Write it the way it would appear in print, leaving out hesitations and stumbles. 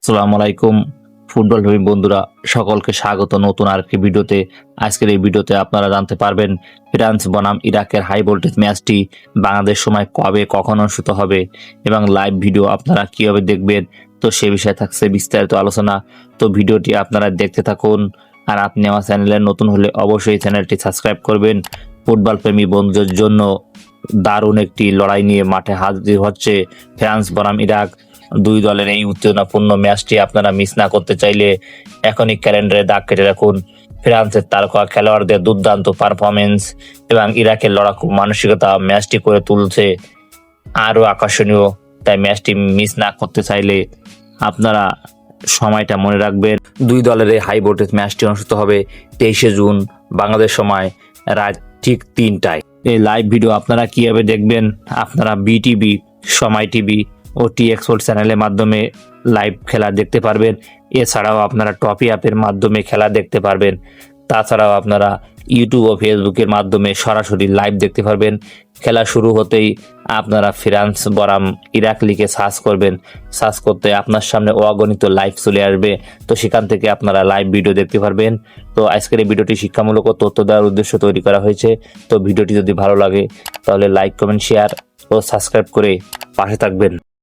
আসসালামু আলাইকুম ফুটবল প্রেমী বন্ধুরা, সকলকে স্বাগত নতুন আরেকটি ভিডিওতে। আজকের এই ভিডিওতে আপনারা জানতে পারবেন ফ্রান্স বনাম ইরাকের হাই ভোল্টেজ ম্যাচটি বাংলাদেশ সময় কবে কখন অনুষ্ঠিত হবে এবং লাইভ ভিডিও আপনারা কিভাবে দেখবেন। তো সে বিষয়ে থাকছে বিস্তারিত আলোচনা। তো ভিডিওটি আপনারা দেখতে থাকুন। আর আপনি আমার চ্যানেলে নতুন হলে অবশ্যই চ্যানেলটি সাবস্ক্রাইব করবেন। ফুটবল প্রেমী বন্ধুদের জন্য দারুণ একটি লড়াই নিয়ে মাঠে হাজির হচ্ছে ফ্রান্স বনাম ইরাক। দুই দলের এই উত্তেজনাপূর্ণ ম্যাচটি আপনারা মিস না করতে চাইলে এখনই ক্যালেন্ডারে দাগ কেটে রাখুন। ফ্রান্সের তারকা খেলোয়াড়দের দুর্দান্ত পারফরমেন্স এবং ইরাকের লড়াকু মানসিকতা ম্যাচটি করে তুলছে আরও আকর্ষণীয়। তাই ম্যাচটি মিস না করতে চাইলে আপনারা সময়টা মনে রাখবেন। দুই দলের এই হাই ভোল্টেজ ম্যাচটি অনুষ্ঠিত হবে 23শে জুন বাংলাদেশ সময় রাত ঠিক 3টায়। এই লাইভ ভিডিও আপনারা কিভাবে দেখবেন? আপনারা বিটিভি, সময় টিভি ও টি এক্সপোর্ট চ্যানেলের মাধ্যমে লাইভ খেলা দেখতে পারবেন। এছাড়াও আপনারা টপি অ্যাপের মাধ্যমে খেলা দেখতে পারবেন। তাছাড়াও আপনারা ইউটিউব ও ফেসবুকের মাধ্যমে সরাসরি লাইভ দেখতে পারবেন। খেলা শুরু হতেই আপনারা ফ্রান্স বনাম ইরাক লিখে সার্চ করবেন। সার্চ করতে আপনার সামনে অগণিত লাইভ চলে আসবে। তো সেখান থেকে আপনারা লাইভ ভিডিও দেখতে পারবেন। তো আজকের এই ভিডিওটি শিক্ষামূলক ও তথ্য দেওয়ার উদ্দেশ্যে তৈরি করা হয়েছে। তো ভিডিওটি যদি ভালো লাগে তাহলে লাইক, কমেন্ট, শেয়ার ও সাবস্ক্রাইব করে পাশে থাকবেন।